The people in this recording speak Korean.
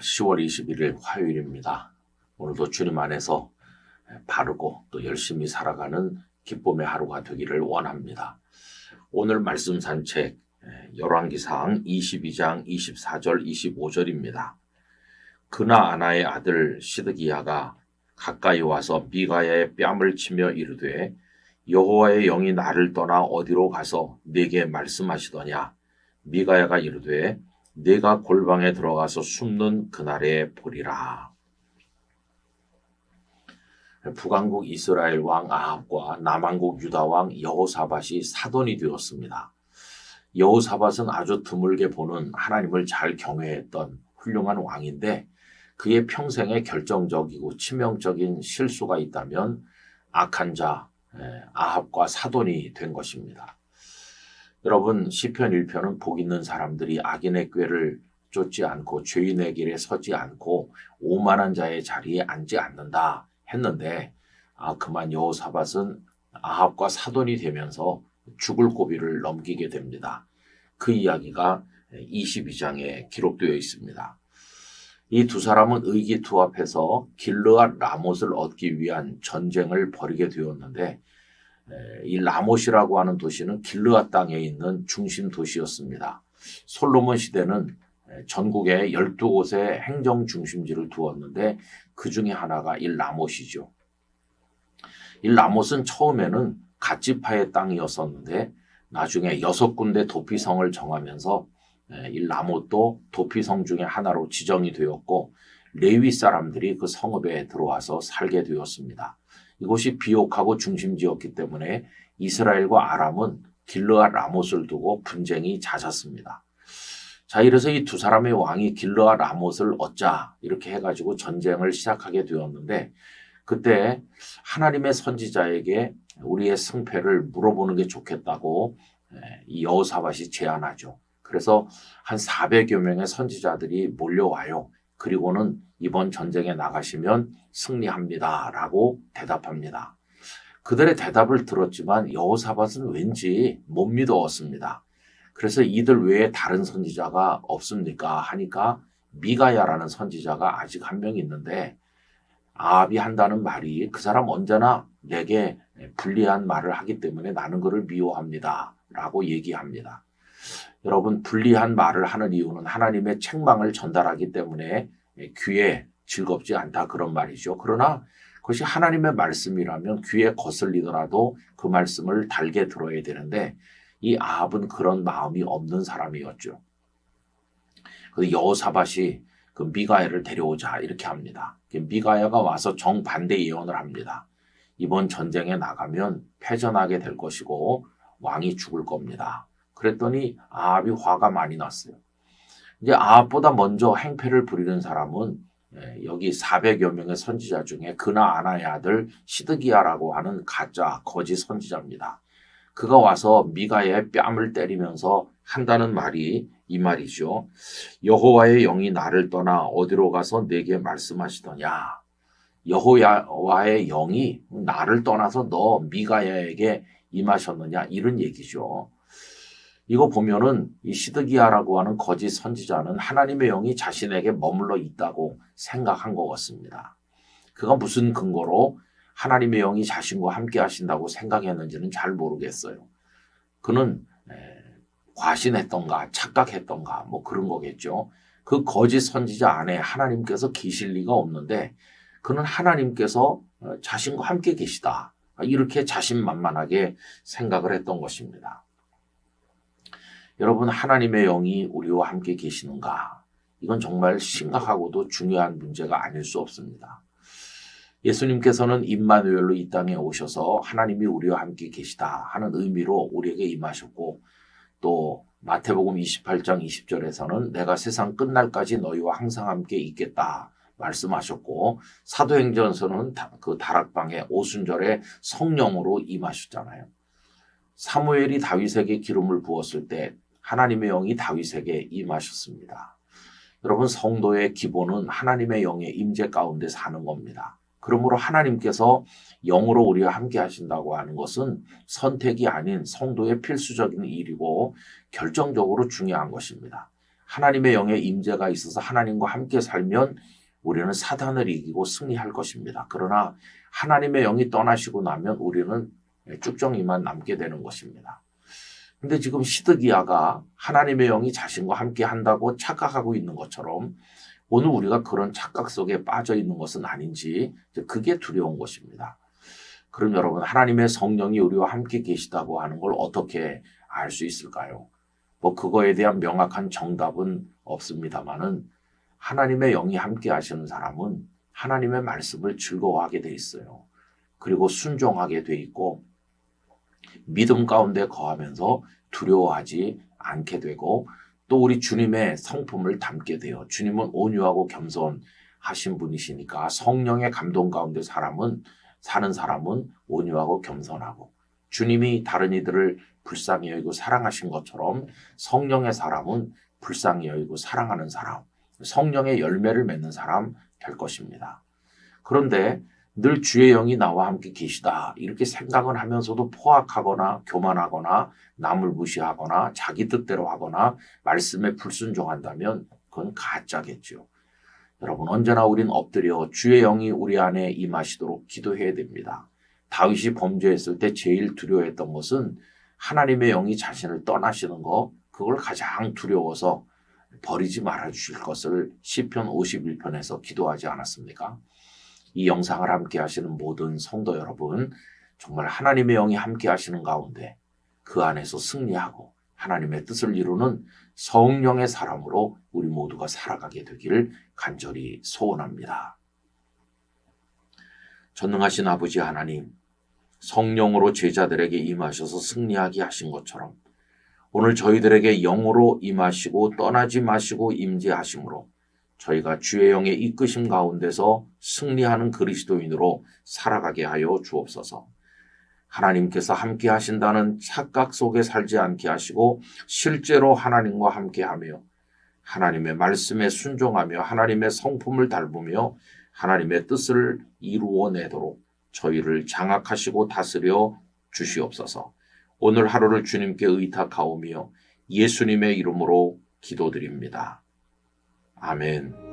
10월 21일 화요일입니다. 오늘도 주님 안에서 바르고 또 열심히 살아가는 기쁨의 하루가 되기를 원합니다. 오늘 말씀 산책 열왕기상 22장 24절 25절입니다. 그나 아나의 아들 시드기야가 가까이 와서 미가야의 뺨을 치며 이르되 여호와의 영이 나를 떠나 어디로 가서 네게 말씀하시더냐. 미가야가 이르되 네가 골방에 들어가서 숨는 그날에 보리라. 북왕국 이스라엘 왕 아합과 남왕국 유다 왕 여호사밧이 사돈이 되었습니다. 여호사밧은 아주 드물게 보는 하나님을 잘 경외했던 훌륭한 왕인데 그의 평생에 결정적이고 치명적인 실수가 있다면 악한 자 아합과 사돈이 된 것입니다. 여러분, 시편 1편은 복 있는 사람들이 악인의 꾀를 쫓지 않고 죄인의 길에 서지 않고 오만한 자의 자리에 앉지 않는다 했는데 그만 여호사밧은 아합과 사돈이 되면서 죽을 고비를 넘기게 됩니다. 그 이야기가 22장에 기록되어 있습니다. 이 두 사람은 의기투합해서 길르앗 라못을 얻기 위한 전쟁을 벌이게 되었는데 이 라못이라고 하는 도시는 길르앗 땅에 있는 중심 도시였습니다. 솔로몬 시대는 전국에 12곳의 행정 중심지를 두었는데 그 중에 하나가 이 라못이죠. 이 라못은 처음에는 갓지파의 땅이었었는데 나중에 6군데 도피성을 정하면서 이 라못도 도피성 중에 하나로 지정이 되었고 레위 사람들이 그 성읍에 들어와서 살게 되었습니다. 이곳이 비옥하고 중심지였기 때문에 이스라엘과 아람은 길르앗 라못을 두고 분쟁이 잦았습니다. 자, 이래서 이 두 사람의 왕이 길르앗 라못을 얻자 이렇게 해가지고 전쟁을 시작하게 되었는데 그때 하나님의 선지자에게 우리의 승패를 물어보는 게 좋겠다고 이 여호사밧이 제안하죠. 그래서 한 400여 명의 선지자들이 몰려와요. 그리고는 이번 전쟁에 나가시면 승리합니다 라고 대답합니다. 그들의 대답을 들었지만 여호사밧은 왠지 못 믿었습니다. 그래서 이들 외에 다른 선지자가 없습니까 하니까 미가야라는 선지자가 아직 한 명 있는데 아합이 한다는 말이 그 사람 언제나 내게 불리한 말을 하기 때문에 나는 그를 미워합니다 라고 얘기합니다. 여러분, 불리한 말을 하는 이유는 하나님의 책망을 전달하기 때문에 귀에 즐겁지 않다 그런 말이죠. 그러나 그것이 하나님의 말씀이라면 귀에 거슬리더라도 그 말씀을 달게 들어야 되는데 이 아합은 그런 마음이 없는 사람이었죠. 그래서 여호사밧이 그 미가야를 데려오자 이렇게 합니다. 미가야가 와서 정반대 예언을 합니다. 이번 전쟁에 나가면 패전하게 될 것이고 왕이 죽을 겁니다. 그랬더니 아합이 화가 많이 났어요. 이제 아합보다 먼저 행패를 부리는 사람은 여기 400여 명의 선지자 중에 그나 아나의 아들 시드기야라고 하는 가짜 거짓 선지자입니다. 그가 와서 미가야의 뺨을 때리면서 한다는 말이 이 말이죠. 여호와의 영이 나를 떠나 어디로 가서 내게 말씀하시더냐. 여호와의 영이 나를 떠나서 너 미가야에게 임하셨느냐 이런 얘기죠. 이거 보면은 이 시드기야라고 하는 거짓 선지자는 하나님의 영이 자신에게 머물러 있다고 생각한 것 같습니다. 그가 무슨 근거로 하나님의 영이 자신과 함께 하신다고 생각했는지는 잘 모르겠어요. 그는 과신했던가 착각했던가 뭐 그런 거겠죠. 그 거짓 선지자 안에 하나님께서 계실 리가 없는데 그는 하나님께서 자신과 함께 계시다. 이렇게 자신만만하게 생각을 했던 것입니다. 여러분, 하나님의 영이 우리와 함께 계시는가? 이건 정말 심각하고도 중요한 문제가 아닐 수 없습니다. 예수님께서는 임마누엘로 이 땅에 오셔서 하나님이 우리와 함께 계시다 하는 의미로 우리에게 임하셨고 또 마태복음 28장 20절에서는 내가 세상 끝날까지 너희와 항상 함께 있겠다 말씀하셨고 사도행전에서는 그 다락방에 오순절에 성령으로 임하셨잖아요. 사무엘이 다윗에게 기름을 부었을 때 하나님의 영이 다윗에게 임하셨습니다. 여러분, 성도의 기본은 하나님의 영의 임재 가운데 사는 겁니다. 그러므로 하나님께서 영으로 우리와 함께 하신다고 하는 것은 선택이 아닌 성도의 필수적인 일이고 결정적으로 중요한 것입니다. 하나님의 영의 임재가 있어서 하나님과 함께 살면 우리는 사단을 이기고 승리할 것입니다. 그러나 하나님의 영이 떠나시고 나면 우리는 쭉정이만 남게 되는 것입니다. 근데 지금 시드기야가 하나님의 영이 자신과 함께 한다고 착각하고 있는 것처럼 오늘 우리가 그런 착각 속에 빠져 있는 것은 아닌지 그게 두려운 것입니다. 그럼 여러분, 하나님의 성령이 우리와 함께 계시다고 하는 걸 어떻게 알 수 있을까요? 그거에 대한 명확한 정답은 없습니다만은 하나님의 영이 함께 하시는 사람은 하나님의 말씀을 즐거워하게 돼 있어요. 그리고 순종하게 돼 있고 믿음 가운데 거하면서 두려워하지 않게 되고 또 우리 주님의 성품을 담게 돼요. 주님은 온유하고 겸손하신 분이시니까 성령의 감동 가운데 사는 사람은 온유하고 겸손하고 주님이 다른 이들을 불쌍히 여기고 사랑하신 것처럼 성령의 사람은 불쌍히 여기고 사랑하는 사람, 성령의 열매를 맺는 사람 될 것입니다. 그런데 늘 주의 영이 나와 함께 계시다 이렇게 생각을 하면서도 포악하거나 교만하거나 남을 무시하거나 자기 뜻대로 하거나 말씀에 불순종한다면 그건 가짜겠죠. 여러분, 언제나 우린 엎드려 주의 영이 우리 안에 임하시도록 기도해야 됩니다. 다윗이 범죄했을 때 제일 두려워했던 것은 하나님의 영이 자신을 떠나시는 거, 그걸 가장 두려워서 버리지 말아주실 것을 시편 51편에서 기도하지 않았습니까? 이 영상을 함께 하시는 모든 성도 여러분, 정말 하나님의 영이 함께 하시는 가운데 그 안에서 승리하고 하나님의 뜻을 이루는 성령의 사람으로 우리 모두가 살아가게 되기를 간절히 소원합니다. 전능하신 아버지 하나님, 성령으로 제자들에게 임하셔서 승리하게 하신 것처럼 오늘 저희들에게 영으로 임하시고 떠나지 마시고 임재하심으로 저희가 주의 영의 이끄심 가운데서 승리하는 그리스도인으로 살아가게 하여 주옵소서. 하나님께서 함께 하신다는 착각 속에 살지 않게 하시고 실제로 하나님과 함께하며 하나님의 말씀에 순종하며 하나님의 성품을 닮으며 하나님의 뜻을 이루어내도록 저희를 장악하시고 다스려 주시옵소서. 오늘 하루를 주님께 의탁하오며 예수님의 이름으로 기도드립니다. 아멘.